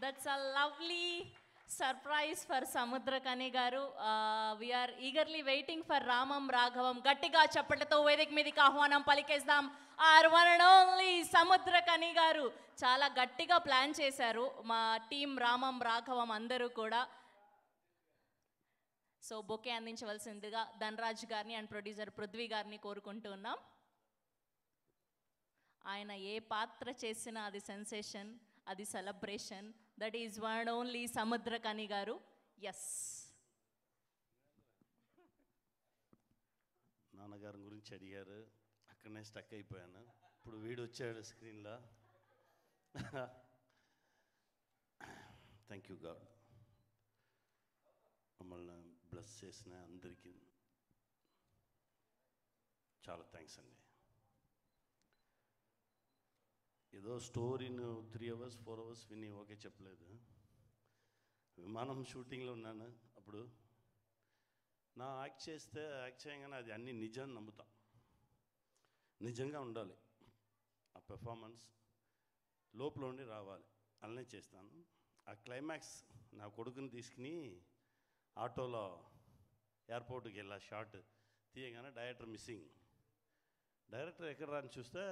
That's a lovely surprise for Samudrakani garu. We are eagerly waiting for Ramam Raghavam. Gattiga chappalato Vedik Midika Ahvanam Palikesdam. Our one and only Samudrakani garu. Chala gattiga plan chesaru. Ma team Ramam Raghavam andaru kuda. So bouquet అందించవలసిందిగా ధనరాజ్ గారిని and producer Prithvi గారిని కోరుకుంటూ ఉన్నాం. ఆయన ఏ పాత్ర చేసినా అది sensation, అది celebration. That is one only Samuthirakani గారు. ఎస్, నాన్నగారి గురించి అడిగారు, అక్కడనే స్టక్ అయిపోయాను. ఇప్పుడు వీడు వచ్చాడు స్క్రీన్లో. థ్యాంక్ యూ గాడ్, మమ్మల్ని బ్లెస్ చేసిన అందరికీ చాలా థ్యాంక్స్ అండి. ఏదో స్టోరీని 3 hours 4 hours విని ఓకే చెప్పలేదు. విమానం షూటింగ్లో ఉన్నాను అప్పుడు. నా యాక్ట్ చేయగానే అది అన్నీ నిజం నమ్ముతా, నిజంగా ఉండాలి. ఆ పెర్ఫార్మెన్స్ లోపల ఉండి రావాలి, అలానే చేస్తాను. ఆ క్లైమాక్స్ నా కొడుకుని తీసుకుని ఆటోలో ఎయిర్పోర్ట్కి వెళ్ళా. షార్ట్ తీయగానే డైరెక్టర్ మిస్సింగ్. డైరెక్టర్ ఎక్కడ రాని చూస్తే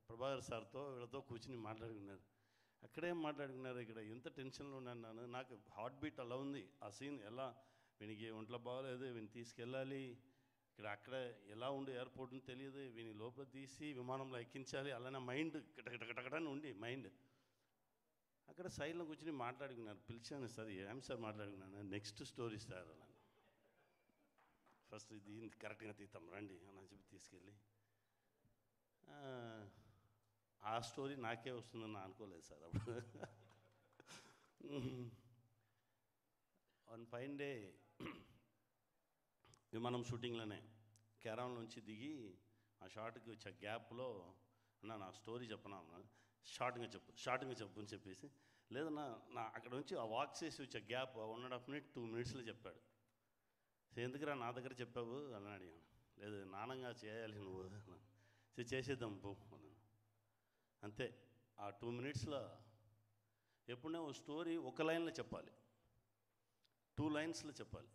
ప్రభాకర్ సార్తో వీళ్ళతో కూర్చుని మాట్లాడుకున్నారు. అక్కడేం మాట్లాడుకున్నారు, ఇక్కడ ఎంత టెన్షన్లో ఉన్నాను. నాకు హార్ట్ బీట్ అలా ఉంది. ఆ సీన్ ఎలా, వీనికి ఒంట్లో బాగోలేదు, వీని తీసుకెళ్ళాలి, అక్కడ ఎలా ఉండి ఎయిర్పోర్ట్ని తెలియదు, వీని లోపల తీసి విమానంలో ఎక్కించాలి. అలానే మైండ్ కటకటకటని ఉండి మైండ్ అక్కడ సైడ్లో కూర్చుని మాట్లాడుకున్నారు. పిలిచాను, సార్ ఏం సార్ మాట్లాడుకున్నాను, నెక్స్ట్ స్టోరీ సార్ అలా, ఫస్ట్ ఇది కరెక్ట్గా తీద్దాం రండి అని చెప్పి తీసుకెళ్ళి, ఆ స్టోరీ నాకే వస్తుందని అనుకోలేదు సార్ అప్పుడు. వన్ ఫైన్ డే విమానం షూటింగ్లోనే కేరళ నుంచి దిగి ఆ షార్ట్కి వచ్చే గ్యాప్లో అన్నా నా స్టోరీ చెప్పనా, షార్ట్గా చెప్పు అని చెప్పేసి, లేదన్నా నా అక్కడ నుంచి ఆ వాక్ చేసి వచ్చే గ్యాప్ 1.5 minute 2 minutesలో చెప్పాడు. ఎందుకురా నా దగ్గర చెప్పావు అని అడిగాను. లేదు నానంగా చేయాలి నువ్వు, చేసేద్దాం పో అంతే. ఆ 2 minutesలో ఎప్పుడైనా ఓ స్టోరీ ఒక లైన్లో చెప్పాలి, 2 linesలో చెప్పాలి,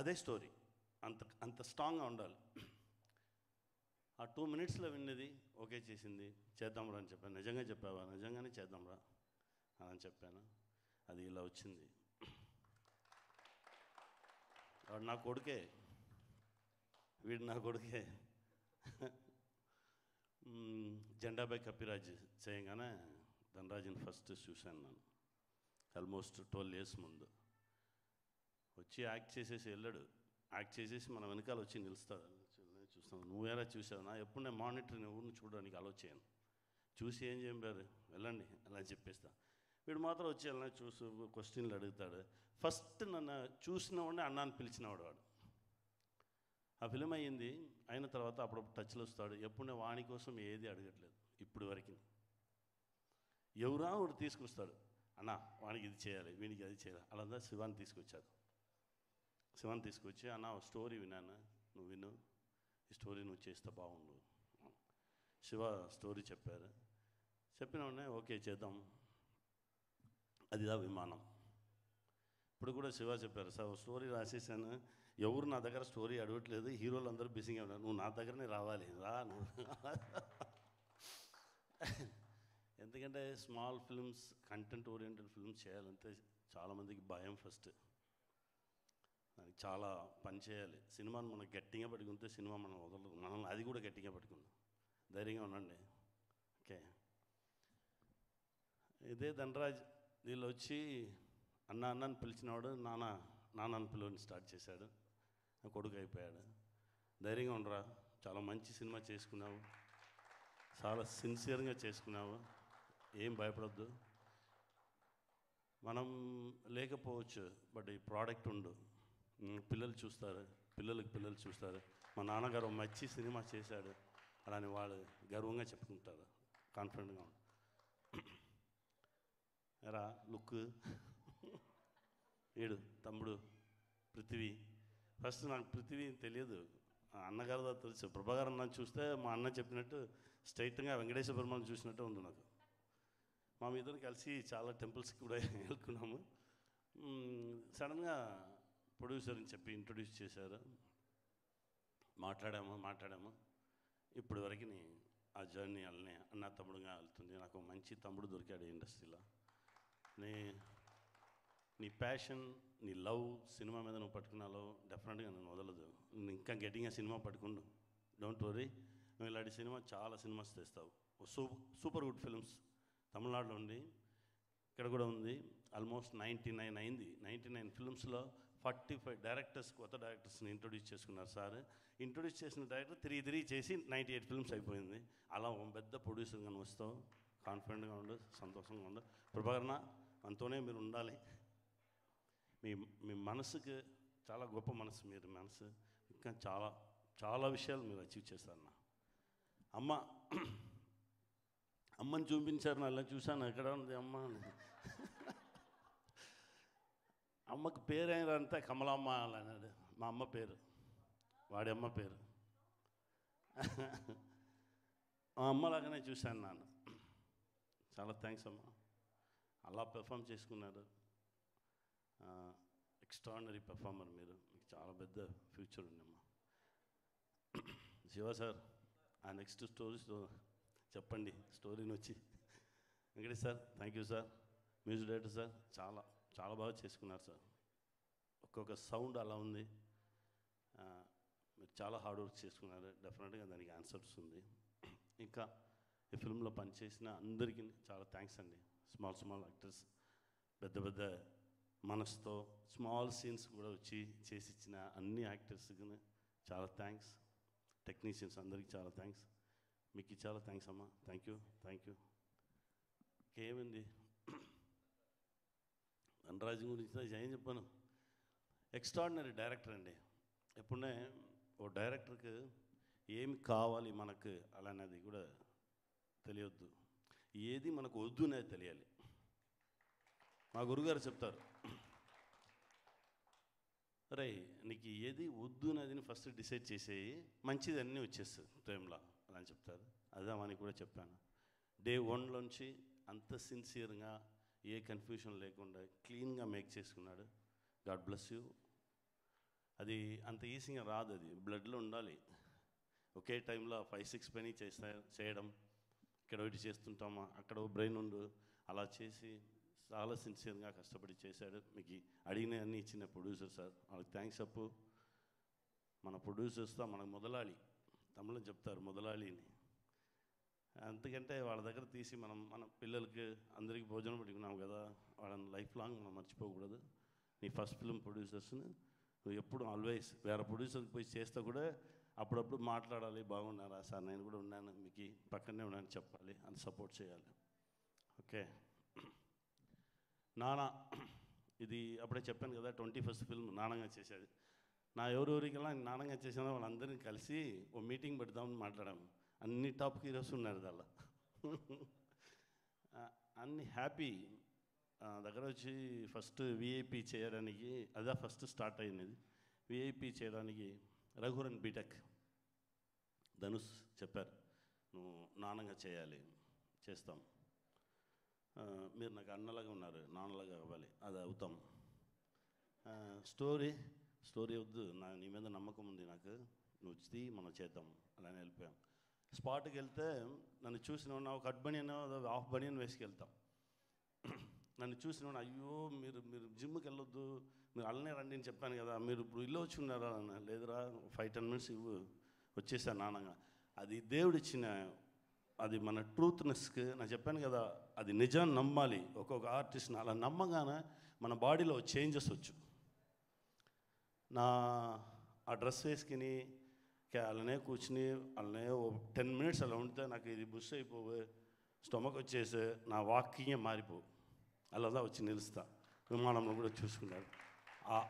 అదే స్టోరీ. అంత స్ట్రాంగ్గా ఉండాలి. ఆ 2 minutesలో విన్నది ఓకే చేసింది, చేద్దాంరా అని చెప్పాను. నిజంగా చెప్పావా, నిజంగానే చేద్దాంరా అని చెప్పాను. అది ఇలా వచ్చింది. వాడు నా కొడుకే, వీడు నా కొడుకే. జెండాపై కపిరాజ్ చేయగానే ధనరాజుని ఫస్ట్ చూశాను నేను, ఆల్మోస్ట్ 12 years ముందు. వచ్చి యాక్ట్ చేసేసి వెళ్ళాడు. యాక్ట్ చేసేసి మన వెనకాల వచ్చి నిలుస్తాడు. చూస్తాను, నువ్వేలా చూసావు నా, ఎప్పుడు నేను మానిటర్ని ఊరిని చూడడానికి అలో చేయను. చూసి ఏం చేయరు, వెళ్ళండి అలా చెప్పేస్తా. వీడు మాత్రం వచ్చి వెళ్ళినా చూసి క్వశ్చన్లు అడుగుతాడు. ఫస్ట్ నన్ను చూసిన వాడిని అన్నాన్ని పిలిచినవాడు వాడు. ఆ ఫిలిం అయ్యింది, అయిన తర్వాత అప్పుడప్పుడు టచ్లో వస్తాడు. ఎప్పుడు నేను వాణి కోసం ఏది అడగట్లేదు ఇప్పుడు వరకు. ఎవరా వాడు తీసుకొస్తాడు, అన్న వానికి ఇది చేయాలి, వీనికి అది చేయాలి. అలా శివాన్ని తీసుకొచ్చాడు. శివాన్ని తీసుకొచ్చి, అన్న స్టోరీ విన్నాను, నువ్వు విను, ఈ స్టోరీ నువ్వు చేస్తే బాగుండు. శివ స్టోరీ చెప్పారు. చెప్పిన వెంటనే ఓకే చేద్దాం, అదిదా విమానం. ఇప్పుడు కూడా శివ చెప్పారు, సార్ స్టోరీ రాసేసాను, ఎవరు నా దగ్గర స్టోరీ అడగట్లేదు, హీరోలు అందరూ బిజీగా ఉన్నారు, నువ్వు నా దగ్గరనే రావాలి, రా నువ్వు. ఎందుకంటే small films, content oriented films చేయాలంటే చాలామందికి భయం. ఫస్ట్ దానికి చాలా పని చేయాలి. సినిమాను మనం గట్టిగా పట్టుకుంటే సినిమా మనం వదలదు, మనం అది కూడా గట్టిగా పట్టుకుందాం, ధైర్యంగా ఉండండి. ఓకే, ఇదే ధనరాజ్ వీళ్ళు వచ్చి అన్నని పిలిచినవాడు నాన్నని పిలువని స్టార్ట్ చేశాడు. కొడుకు అయిపోయాడు. ధైర్యంగా ఉండరా, చాలా మంచి సినిమా చేసుకున్నావు, చాలా సిన్సియర్గా చేసుకున్నావు, ఏం భయపడద్దు. మనం లేకపోవచ్చు, బట్ ఈ ప్రోడక్ట్ ఉండు, పిల్లలు చూస్తారు, పిల్లలు చూస్తారు. మా నాన్నగారు మంచి సినిమా చేశాడు అలాని వాళ్ళు గర్వంగా చెప్పుకుంటారు, కాన్ఫిడెంట్గా ఉంటారు. ఎరా లుక్ ఏడు తమ్ముడు పృథ్వీ. ఫస్ట్ నాకు పృథ్వీ తెలియదు, అన్నగారితో తెలుసు. ప్రభాకర్ అన్న చూస్తే మా అన్న చెప్పినట్టు స్ట్రైట్గా వెంకటేశ్వర పెరుమాళ్ చూసినట్టు ఉంది నాకు. మా ఇద్దరు కలిసి చాలా టెంపుల్స్కి కూడా వెళ్తున్నాము. సడన్గా ప్రొడ్యూసర్ని చెప్పి ఇంట్రొడ్యూస్ చేశారు. మాట్లాడాము. ఇప్పటి వరకు ఆ జర్నీ అలానే అన్న తమ్ముడుగా వెళ్తుంది. నాకు మంచి తమ్ముడు దొరికాడు ఇండస్ట్రీలో. నీ ప్యాషన్, నీ లవ్ సినిమా మీద నువ్వు పట్టుకున్నాలో డెఫినెట్గా నేను వదలదు. నువ్వు ఇంకా గట్టిగా సినిమా పట్టుకుండు, డోంట్ వరీ. నువ్వు ఇలాంటి సినిమా చాలా సినిమాస్ తెస్తావు. సూపర్ గుడ్ ఫిల్మ్స్ తమిళనాడులో ఉంది, ఇక్కడ కూడా ఉంది. ఆల్మోస్ట్ 99 అయింది. 99 ఫిల్మ్స్లో 45 డైరెక్టర్స్, కొత్త డైరెక్టర్స్ని ఇంట్రొడ్యూస్ చేసుకున్నారు సార్. ఇంట్రొడ్యూస్ చేసిన డైరెక్టర్ తిరిగి చేసి 98 ఫిల్మ్స్ అయిపోయింది. అలా ఒక పెద్ద ప్రొడ్యూసర్గా వస్తావు. కాన్ఫిడెంట్గా ఉండు, సంతోషంగా ఉండు. ప్రభాకరణ, మనతోనే మీరు ఉండాలి. మీ మనసుకి చాలా గొప్ప మనసు, మీరు మనసు ఇంకా చాలా చాలా విషయాలు మీరు అచీవ్ చేస్తారన్న. అమ్మని చూపించారు, నా ఇలా చూశాను, ఎక్కడ ఉంది అమ్మ. అమ్మకు పేరు అయినంటే కమలమ్మ అన్నాడు. మా అమ్మ పేరు, వాడి అమ్మ పేరు. మా అమ్మలాగానే చూశాను నాన్న. చాలా థ్యాంక్స్ అమ్మ. అలా పెర్ఫామ్ చేసుకున్నారు. ఎక్స్ట్రాడినరీ పెర్ఫార్మర్ మీరు. మీకు చాలా పెద్ద ఫ్యూచర్ ఉందమ్మా. శివ సార్, ఆ నెక్స్ట్ స్టోరీస్ చెప్పండి, స్టోరీని వచ్చి. Venkatesh sir, thank you sir. Music director sir, చాలా చాలా బాగా చేసుకున్నారు సార్. ఒక్కొక్క సౌండ్ అలా ఉంది. మీరు చాలా హార్డ్ వర్క్ చేసుకున్నారు. డెఫినెట్గా దానికి ఆన్సర్స్ ఉంది. ఇంకా ఈ ఫిల్మ్లో పనిచేసిన అందరికీ చాలా థ్యాంక్స్ అండి. స్మాల్ యాక్టర్స్, పెద్ద మనసుతో స్మాల్ సీన్స్ కూడా వచ్చి చేసిచ్చిన అన్ని యాక్టర్స్కి చాలా థ్యాంక్స్. టెక్నీషియన్స్ అందరికీ చాలా థ్యాంక్స్. మీకు చాలా థ్యాంక్స్ అమ్మా. Thank you. ఇంకేమైంది, ధనరాజు గురించి ఏం చెప్పాను. ఎక్స్ట్రాడినరీ డైరెక్టర్ అండి. ఎప్పుడే ఓ డైరెక్టర్కి ఏమి కావాలి మనకు అలానేది కూడా తెలియొద్దు, ఏది మనకు వద్దు అనేది తెలియాలి. మా గురుగారు చెప్తారు, రే నీకు ఏది వద్దు అనేది ఫస్ట్ డిసైడ్ చేసేయి, మంచిది అన్నీ వచ్చేస్తుంది టైంలో అలా అని చెప్తారు. అదే అని కూడా చెప్పాను. డే 1లోంచి అంత సిన్సియర్గా, ఏ కన్ఫ్యూషన్ లేకుండా క్లీన్గా మేక్ చేసుకున్నాడు. God bless you. అది అంత ఈజీగా రాదు, అది బ్లడ్లో ఉండాలి. ఒకే టైంలో 5-6 పని చేయడం, ఇక్కడ ఒకటి చేస్తుంటామా, అక్కడ బ్రెయిన్ ఉండు, అలా చేసి చాలా సిన్సియర్గా కష్టపడి చేశాడు. మీకు అడిగిన అన్నీ ఇచ్చిన ప్రొడ్యూసర్ సార్, వాళ్ళకి థ్యాంక్స్ చెప్పు. మన ప్రొడ్యూసర్స్తో మనకు మొదలాలి, తమిళం చెప్తారు మొదలాలిని. అంతకంటే వాళ్ళ దగ్గర తీసి మన పిల్లలకి అందరికీ భోజనం పెట్టుకున్నాం కదా, వాళ్ళని లైఫ్ లాంగ్ మనం మర్చిపోకూడదు. నీ ఫస్ట్ ఫిల్మ్ ప్రొడ్యూసర్స్ని నువ్వు ఎప్పుడు ఆల్వేస్ వేరే ప్రొడ్యూసర్కి పోయి చేస్తే కూడా అప్పుడప్పుడు మాట్లాడాలి, బాగున్నారా సార్, నేను కూడా ఉన్నాను, మీకు పక్కనే ఉన్నాను చెప్పాలి, అని సపోర్ట్ చేయాలి. ఓకే. నానా, ఇది అప్పుడే చెప్పాను కదా, 21st ఫిల్మ్ నానంగా చేసేది. ఎవరెవరికల్లా నానంగా చేసానో వాళ్ళందరినీ కలిసి ఓ మీటింగ్ పెడదామని మాట్లాడాము. అన్ని టాప్ హీరోస్ ఉన్నారు దానిలో. అన్ని హ్యాపీ. దగ్గర వచ్చి ఫస్ట్ విఐపి చేయడానికి, అదే ఫస్ట్ స్టార్ట్ అయినది. విఐపి చేయడానికి రఘువరన్ బీటెక్ ధనుష్ చెప్పారు, నువ్వు నాన్నగా చేయాలి, చేస్తాం, మీరు నాకు అన్నలాగా ఉన్నారు, నాన్నలాగా అవ్వాలి, అది అవుతాం. స్టోరీ వద్దు, నీ మీద నమ్మకం ఉంది నాకు, నువ్వు వచ్చి మనం చేద్దాం, అలానే వెళ్ళిపోయాం. స్పాట్కి వెళ్తే నన్ను చూసిన ఒక కట్ బనియన్, హాఫ్ బనియన్ వేసుకెళ్తాం. నన్ను చూసిన అయ్యో మీరు జిమ్కి వెళ్ళొద్దు, మీరు అలానే రండి అని చెప్పాను కదా, మీరు ఇప్పుడు ఇల్లు వచ్చి ఉన్నారా అన్న. లేదురా, 5-10 మినిట్స్ ఇవ్వు, వచ్చేసాను నాన్నగా. అది దేవుడిచ్చిన, అది మన ట్రూత్నెస్కి నేను చెప్పాను కదా, అది నిజాన్ని నమ్మాలి. ఒక్కొక్క ఆర్టిస్ట్ని అలా నమ్మగానే మన బాడీలో చేంజెస్ వచ్చు. ఆ డ్రెస్ వేసుకుని అలానే కూర్చుని అలానే 10 మినిట్స్ అలా ఉంటే నాకు ఇది బుష్ అయిపోవు, స్టొమక్ వచ్చేసి నా వాకింగే మారిపోవు, అలాదా వచ్చి నిలుస్తా. విమానంలో కూడా చూసుకున్నాడు.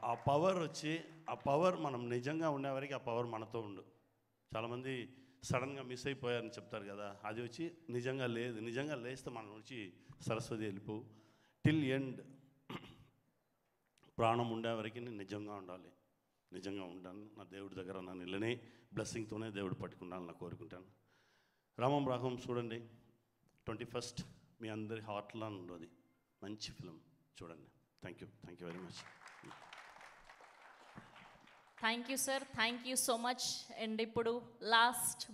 ఆ పవర్ వచ్చి, ఆ పవర్ మనం నిజంగా ఉండేవరకు ఆ పవర్ మనతో ఉండు. చాలామంది సడన్గా మిస్ అయిపోయారని చెప్తారు కదా, అది వచ్చి నిజంగా లేదు. నిజంగా లేస్తే మనం వచ్చి సరస్వతి వెళ్ళిపో. టిల్ ఎండ్ ప్రాణం ఉండేవరకు నిజంగా ఉండాలి. నిజంగా ఉంటాను. నా దేవుడి దగ్గర నన్ను ఇళ్ళనే బ్లెస్సింగ్తోనే దేవుడు పట్టుకుంటాను నా కోరుకుంటాను. రామం రాఘవం చూడండి, 21st మీ అందరి హార్ట్లో ఉండదు. మంచి ఫిలిం చూడండి. Thank you very much. Thank you sir, thank you so much. And ఇప్పుడు లాస్ట్